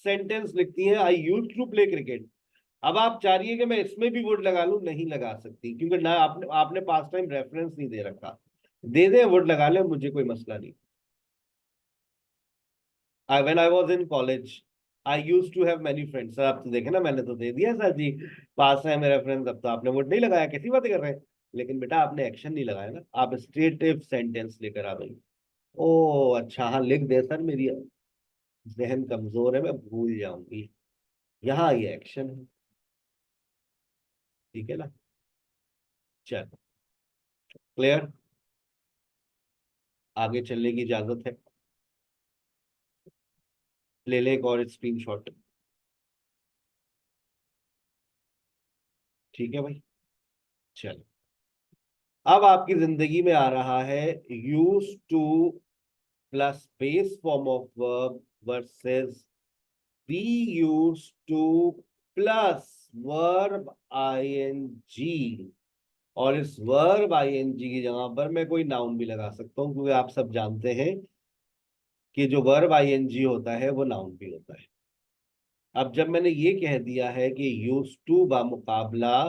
सेंटेंस लिखती हैं I use to play cricket, अब आप चाह रही है कि मैं इसमें भी वुड लगा लूं, नहीं लगा सकती, क्योंकि ना आपने आपने पास टाइम रेफरेंस नहीं दे रखा। दे दे वुड लगा ले, मुझे कोई मसला नहीं। I when I was in college I use to have many friends. Sir आप तो देखे ना, मैंने तो दे दिया सर जी, पास है मेरा रेफरेंस। अब तो आपने वुड नहीं लगाया, कैसी बातें कर रहे हैं। लेकिन बेटा आपने एक्शन नहीं लगाया ना, आप स्ट्रेटिव सेंटेंस लेकर आ गई। ओ अच्छा, हाँ लिख दे सर, मेरी जहन कमजोर है, मैं भूल जाऊंगी। यहाँ ये एक्शन है, ठीक है ना। चलो क्लियर, आगे चलने की इजाजत है। ले ले एक और स्क्रीनशॉट, ठीक है भाई। चलो अब आपकी जिंदगी में आ रहा है use to plus base form of verb versus be use to plus verb ING. और इस वर्ब आईएनजी की जगह पर मैं कोई नाउन भी लगा सकता हूं, क्योंकि आप सब जानते हैं कि जो वर्ब आईएनजी होता है वो नाउन भी होता है। अब जब मैंने ये कह दिया है कि यूज टू बा मुकाबला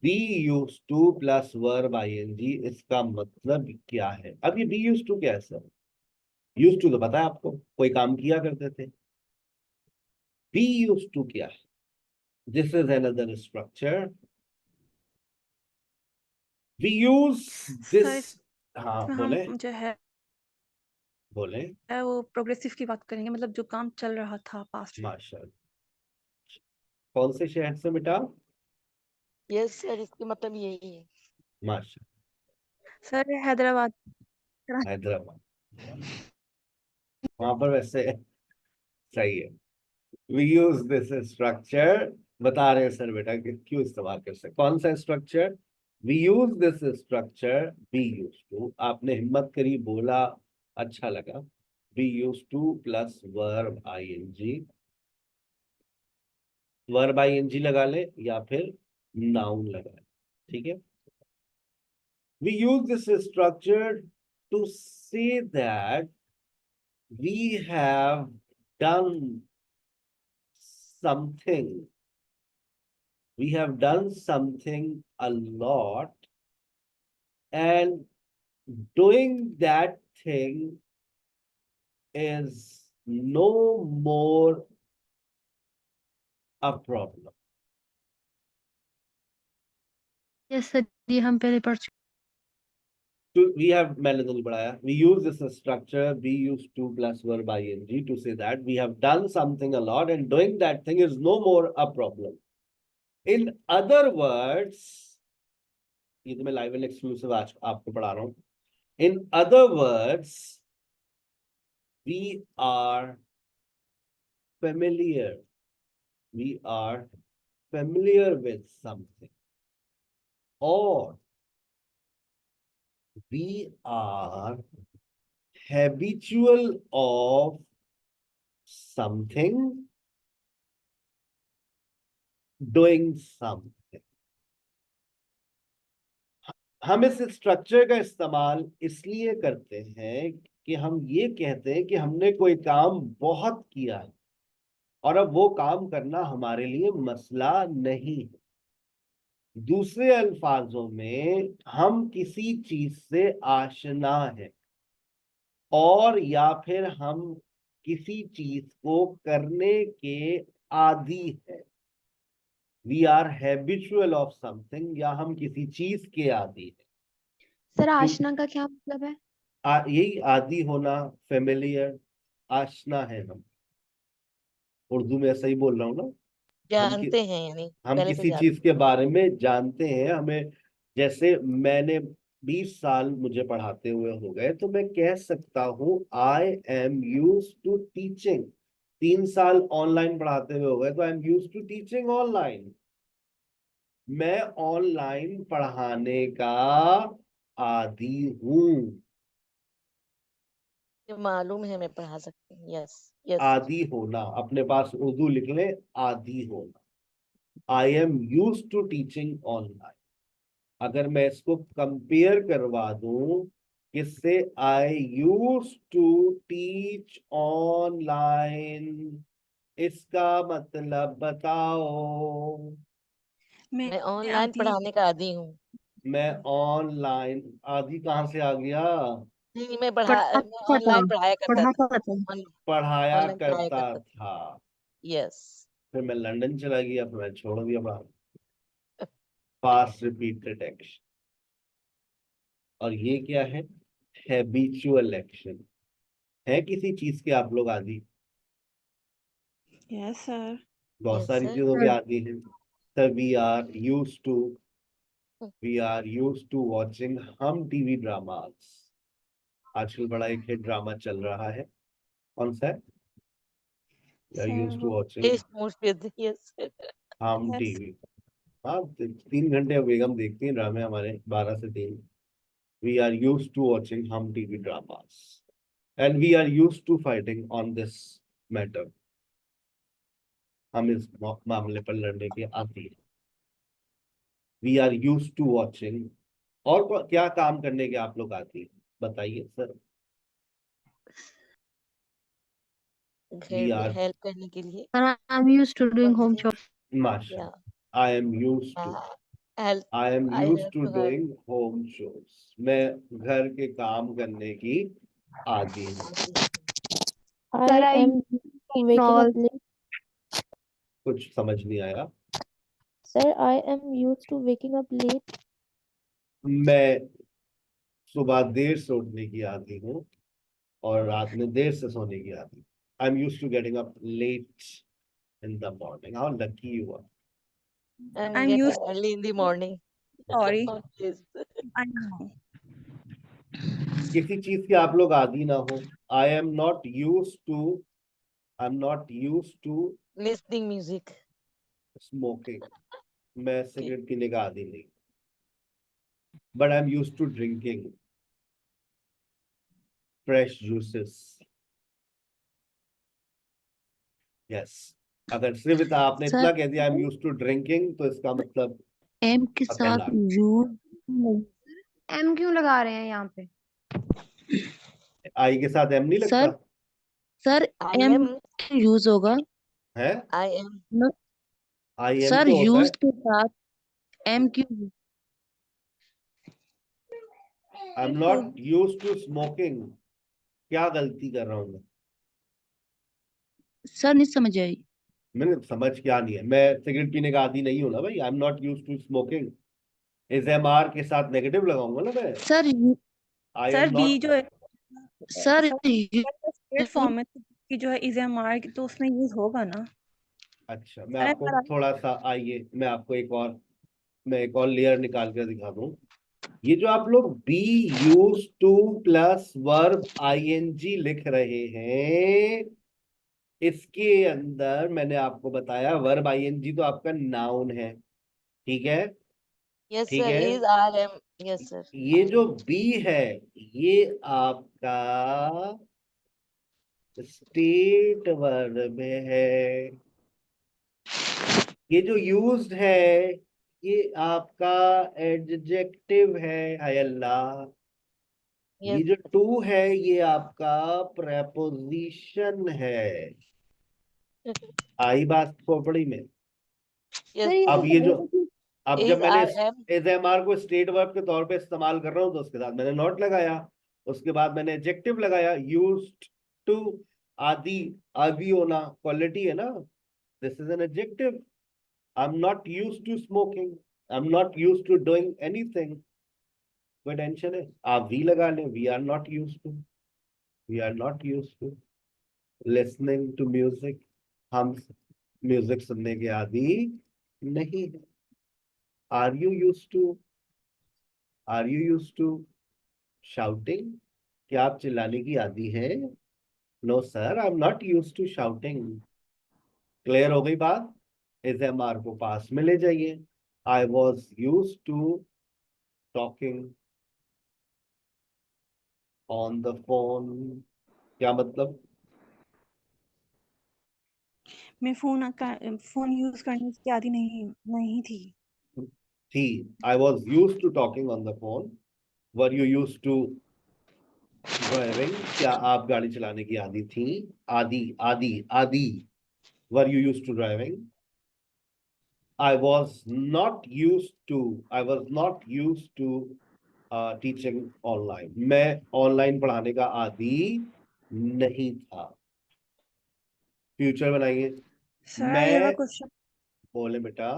be use to plus verb ING, इसका मतलब क्या है? अब ये बी यूज टू क्या है सर? यूज टू तो पता है आपको, कोई काम किया करते थे। बी यूज टू क्या है? This is another structure we use this. Sir हाँ इसमें हम बोले, जो है बोले। वो प्रोग्रेसिव की बात करेंगे, मतलब जो काम चल रहा था पास्ट में। माशाल्लाह, कौन से शहर से बेटा? यस सर, इसके मतलब यही है। माशाल्लाह, सर हैदराबाद। हैदराबाद। वहां पर वैसे सही है। वी यूज दिस स्ट्रक्चर, बता रहे हैं सर बेटा कि क्यों इस्तेमाल कर सकते, कौन सा structure? We use this structure be use to, आपने हिम्मत करी बोला, अच्छा लगा। Be use to plus verb ING, verb ING लगा ले या फिर नाउन लगा ले, ठीक है। We use this structure to say that we have done something. We have done something a lot, and doing that thing is no more a problem. Yes sir, ये हम पहले पढ़ चुके We have मैंने तो नहीं पढ़ाया. We use this structure. We use to plus verb ing to say that we have done something a lot, and doing that thing is no more a problem. In other words, ये तो मैं live and exclusive आज आपको पढ़ा रहा हूँ. In other words, we are familiar. We are familiar with something, or we are habitual of something, doing something. हम इस स्ट्रक्चर का इस्तेमाल इसलिए करते हैं कि हम ये कहते हैं कि हमने कोई काम बहुत किया है और अब वो काम करना हमारे लिए मसला नहीं है. दूसरे अल्फाजों में हम किसी चीज से आशना है, और या फिर हम किसी चीज को करने के आदी है. We are habitual of something, या हम किसी चीज के आदी है. सर आशना का क्या मतलब है? यही आदी होना, फेमिलियर, आशना है. हम उर्दू में ऐसा ही बोल रहा हूँ ना. जानते हैं, यानी हम पहले से किसी जानते चीज के बारे में जानते हैं. हमें, जैसे मैंने 20 साल मुझे पढ़ाते हुए हो गए, तो मैं कह सकता हूँ I am used to teaching. 3 साल ऑनलाइन पढ़ाते हुए हो गए, तो I am used to teaching online. मैं ऑनलाइन पढ़ाने का आदी हूँ. ये मालूम है, मैं पढ़ा सकती हूँ. Yes yes. आदी होना, अपने पास उर्दू लिख ले, आदी होना. I am used to teaching online. अगर मैं इसको कंपेयर करवा दूं किससे, I used to teach online, इसका मतलब बताओ. मैं ऑनलाइन पढ़ाने का आदी हूँ. मैं ऑनलाइन, आदि कहाँ से आ गया? नहीं, मैं ऑनलाइन पढ़ाया करता था. पढ़ाया ऑनलाइन पढ़ाया करता करता था. यस. फिर मैं लंदन चला गया, फिर मैं छोड़ दिया पढ़ाना. Past repeated action. और ये क्या है? हैबिचुअल एक्शन है. किसी चीज के आप लोग आदी? Yes sir. बहुत Yes, सारी sir. चीजों के आदी हैं. Sir we are used to watching हम टीवी ड्रामास. आजकल बड़ा एक हिट ड्रामा चल रहा है. कौन सा है? Sir, यूज्ड टू वो वॉचिंग Yes, most yes. हम Yes. टीवी. हाँ, 3 घंटे बेगम देखती हैं ड्रामे हमारे, 12 से 3. We are used to watching हम TV dramas, and we are used to fighting on this matter. हम इस मामले पर लड़ने की आती है. We are used to watching. और क्या काम करने के आप लोग आती है, बताइए सर. घर We में are- हेल्प करने के लिए. Sir I am used to doing home chore. माशा, I am used to. Help. I am I used have to to help. Doing home chores. मैं घर के काम करने की आदी हूँ. I am waking up late. कुछ समझ नहीं आया. Sir, I am used to waking up late. मैं सुबह देर से उठने की आदी हूँ और रात में देर से सोने की आदी. I am used to getting up late in the morning. How lucky you are. I'm I'm getting used- early in the morning. Sorry. Yes. I know. किसी चीज के आप लोग आदी ना हो. I am not used to Listening music. smoking. मैं cigarette पीने का आदी नहीं. But I'm used to drinking fresh juices. Yes. अगर सिर्फ आपने Sir- इतना कह दिया I'm used to drinking, तो इसका मतलब एम के पकड़ साथ ला. यूज एम क्यों लगा रहे हैं यहाँ पे? आई के साथ एम नहीं सर लगता सर आई एम एम क्यों यूज होगा? है? आई एम न, आई एम सर तो होता है। यूज्ड के साथ एम क्यों? I am not use to smoking. क्या गलती कर रहा हूं मैं? सर नहीं समझ आई। मैंने समझ क्या नहीं है, मैं सिगरेट पीने का आदी नहीं हूं ना भाई। I am not use to smoking. इस एम आर के साथ नेगेटिव लगाऊंगा ना मैं। Sir I am sir be not. जो है सर सर स्टेट फॉर्म में की जो है इज एम आर की, तो उसमें यूज होगा ना। अच्छा, मैं सर आपको एम आर थोड़ा सा, आइए मैं आपको मैं एक और लेयर निकाल कर दिखा दूं। ये जो आप लोग be use to plus verb ING लिख रहे हैं, इसके अंदर मैंने आपको बताया वर्ब आईएनजी तो आपका नाउन है। ठीक है? यस ठीक सर है। Is are am yes sir ये जो बी है, ये आपका स्टेट वर्ब है। ये जो यूज्ड है, ये आपका एडजेक्टिव है। हाय अल्लाह। ये यस जो टू है, ये आपका प्रेपोजिशन है। आई बात खोपड़ी में? यस सर ये अब ये जो, अब जब इज मैंने आर एम इस एम आर को स्टेट वर्ब के तौर पे इस्तेमाल कर रहा हूं, तो उसके साथ मैंने नॉट लगाया। उसके बाद मैंने एडजेक्टिव लगाया, यूज्ड टू। आदि, आदि होना क्वालिटी है ना। This is an adjective. I am not used to smoking. I am not used to doing anything. कोई टेंशन है? आप वी लगा लें, we are not used to. We are not used to listening to music. हम music सुनने के आदी नहीं है। Are you used to? Are you used to shouting? क्या आप चिल्लाने की आदी हैं? No sir, I am not used to shouting. Clear हो गई बात? इस एम आर को पास में ले जाइए। I was used to talking on the phone. क्या मतलब? मैं फोन यूज करने की आदी नहीं नहीं थी। थी। I was used to talking on the phone. Were you used to driving? क्या आप गाड़ी चलाने की आदी थी? आदि, आदि, आदि। Were you used to driving? I was not used to, I was not used to teaching online. मैं ऑनलाइन पढ़ाने का आदी नहीं था। फ्यूचर बनाइए। सर आई हैव अ मैं, क्वेश्चन। बोले बेटा।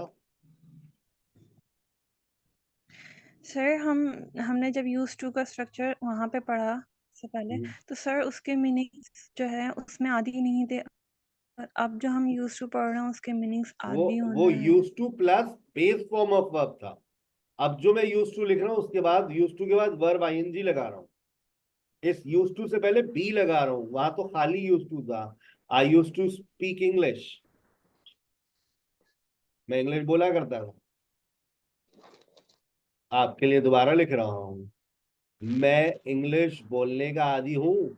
सर हमने जब यूज टू का स्ट्रक्चर वहां पे पढ़ा से पहले, तो सर उसके मीनिंग्स जो है उसमें आदि नहीं थे। और अब जो हम यूज टू पढ़ रहे हैं उसके मीनिंग्स आदि वो होना है। Use to plus base form of verb था। अब जो मैं यूज टू लिख रहा हूँ, उसके बाद यूज टू के बाद वर्ब आईएनजी लगा रहा हूँ। इस यूज टू से पहले बी लगा रहा हूँ, वहां तो खाली यूज टू था। I use to speak English. मैं इंग्लिश बोला करता था। आपके लिए दोबारा लिख रहा हूं। मैं इंग्लिश बोलने का आदी हूं।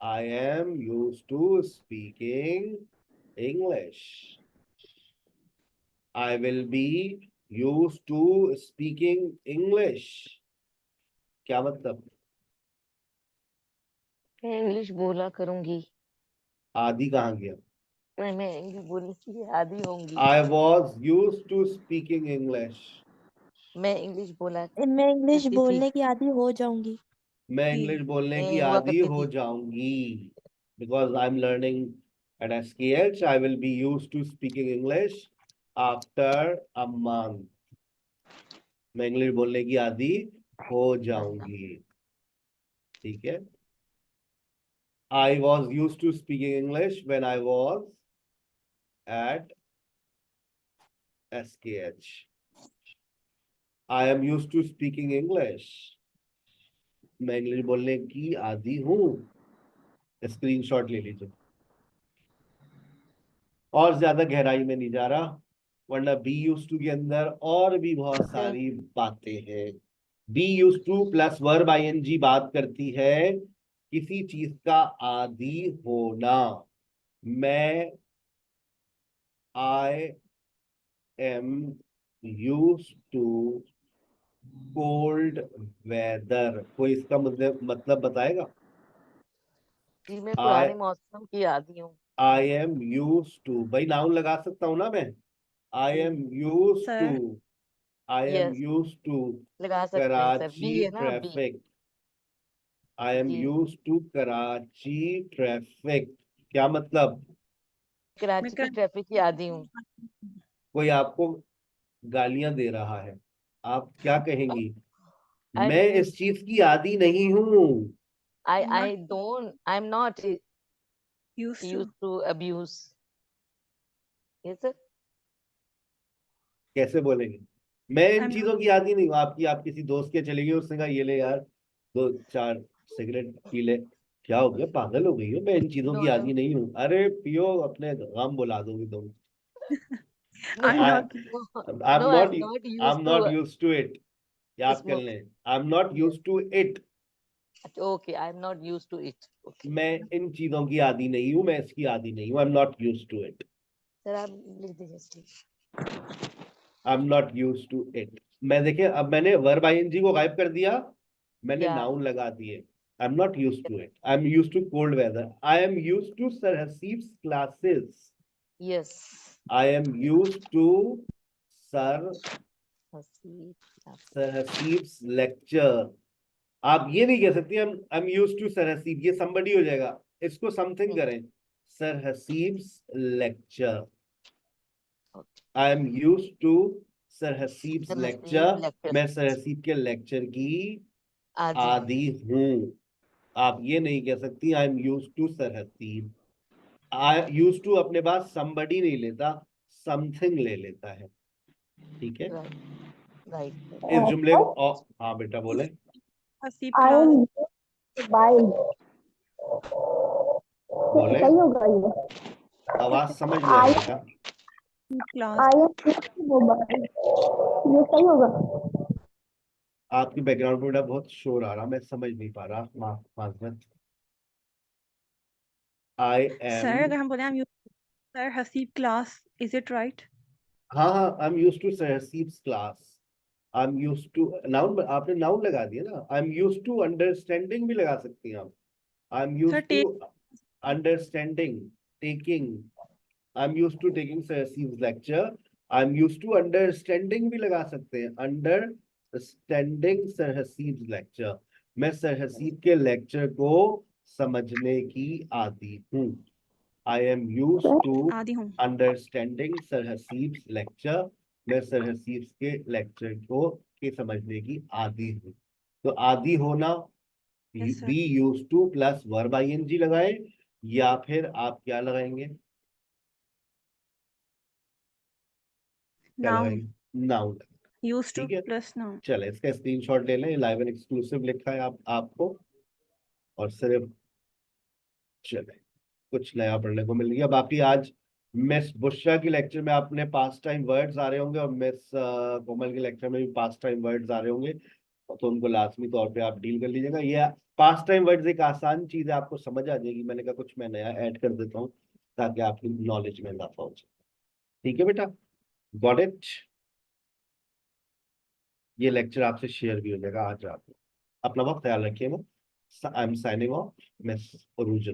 I am use to speaking English. I will be use to speaking English. क्या मतलब? मैं इंग्लिश बोला करूंगी। आदि कहाँ गया? मैं इंग्लिश बोलने की आदी होंगी। I was use to speaking English. मैं इंग्लिश बोला मैं इंग्लिश करती थी। बोलने की आदी हो जाऊंगी। मैं इंग्लिश बोलने की मैं हुआ आदी करती हो थी। जाऊंगी। Because I am learning at SKH, I will be used to speaking English after a month. मैं इंग्लिश बोलने की आदी हो जाऊंगी। ठीक है? I was used to speaking English when I was at SKH. I am used to speaking English. मैं English बोलने की आदी हूं। स्क्रीनशॉट ले लीजिए। और ज्यादा गहराई में नहीं जा रहा, वरना बी यूज टू के अंदर और भी बहुत सर सारी बातें हैं। Be use to plus verb ING बात करती है किसी चीज का आदि होना। मैं, I am use to cold weather, कोई इसका मतलब बताएगा? जी मैं आई पुराने मौसम की आदी हूँ। आई एम यूज टू, भाई नाउन लगा सकता हूँ ना मैं। I am use to, sir I am yes used to लगा सकते हैं सर, बी कराची है ना, बी। ट्रैफिक। आई एम जी यूज टू कराची ट्रैफिक, क्या मतलब? मैं कराची की कर ट्रैफिक की आदी हूँ। कोई आपको गालियां दे रहा है, आप क्या कहेंगी? आई एम मैं यूज इस चीज की आदी नहीं हूँ। I don't I am not use to. Used to abuse. Yes sir. कैसे बोलेंगे? मैं आई इन एम चीजों की आदी नहीं हूँ आपकी। आप किसी दोस्त के चले गए, उसने कहा ये ले यार 2-4 सिगरेट पी ले, क्या हो गया, पागल हो गई हो? मैं इन चीजों नो की नो आदी नहीं हूँ। अरे पियो, अपने गम बुला दोगे तुम। No I am not. I am no I not am not I used am to not use to it, याद कर स्मोक। लें। I am not use to it. Okay I am not use to it. Okay मैं इन चीजों की आदी नहीं हूँ, मैं इसकी आदी नहीं हूँ। I am not use to it. Sir आप लिख दीजिए please। I am not use to it. मैं देखिए, अब मैंने वर्ब आईएनजी को गायब कर दिया, मैंने या नाउन लगा दिए। I am not use to it, I am use to cold weather, I am use to sir Haseeb's classes, yes I am use to sir Haseeb sir Haseeb's lecture. आप ये नहीं कह सकती I am use to sir Haseeb, ये somebody हो जाएगा। इसको something करें, sir Haseeb's lecture. I am use to sir Haseeb's sir Haseeb lecture, lecture मैं सर हसीब के लेक्चर की आदि हूँ। आदि हूँ। आप ये नहीं कह सकती I am use to sir Haseeb. I use to अपने पास somebody नहीं लेता, समथिंग ले लेता है। ठीक है, राइट राइट इस जुमले को हाँ बेटा बोले। हसीब आई क्लास। एम मोबाइल, बोले, सही होगा ये? आवाज समझ नहीं आई आई बेटा। क्लास। आई एम मोबाइल, ये सही होगा? आपकी बैकग्राउंड में बेटा बहुत शोर आ रहा, मैं समझ नहीं पा रहा, माजरत। आई एम, सर अगर हम बोले हम use sir Haseeb class, is it right? हाँ हाँ, I am use to sir Haseeb's class. I am use to, noun आपने नाउन लगा दिया ना। I am use to understanding भी लगा सकती हैं आप। I am sir use to take. Understanding, taking. I am use to taking sir Haseeb's lecture. I am use to understanding भी लगा सकते हैं, अंडरस्टैंडिंग सर हसीब्स लेक्चर। मैं सर हसीब के लेक्चर को समझने की आदी हूँ। आई एम यूज टू आदि हूँ। अंडरस्टैंडिंग सर हसीब्स लेक्चर, मैं सर हसीब्स के लेक्चर को के समझने की आदी हूँ। तो आदी होना, yes sir. Be use to plus verb ING लगाए, या फिर आप क्या लगाएंगे? क्या नाउन। लगाएंगे? नाउन। यूज टू ठीक है, प्लस नाउन। चले इसका स्क्रीनशॉट ले लें, लाइव एंड एक्सक्लूसिव लिखा है आपको, और सिर्फ चले कुछ नया पढ़ने को मिल गया। बाकी आज मिस बुशरा की लेक्चर में आपने पास टाइम वर्ड्स आ रहे होंगे, और मिस कोमल के लेक्चर में भी पास टाइम वर्ड्स आ रहे होंगे, तो उनको लाजमी तौर पे आप डील कर लीजिएगा। ये पास टाइम वर्ड्स एक आसान चीज है, आपको समझ आ जाएगी। मैंने कहा कुछ मैं नया ऐड कर देता हूँ ताकि आपकी नॉलेज में इजाफा हो जाए। ठीक है बेटा, गॉट इट। ये लेक्चर आपसे शेयर भी हो जाएगा आज रात में। अपना बहुत ख्याल रखिएगा। I am signing off, miss Aruja.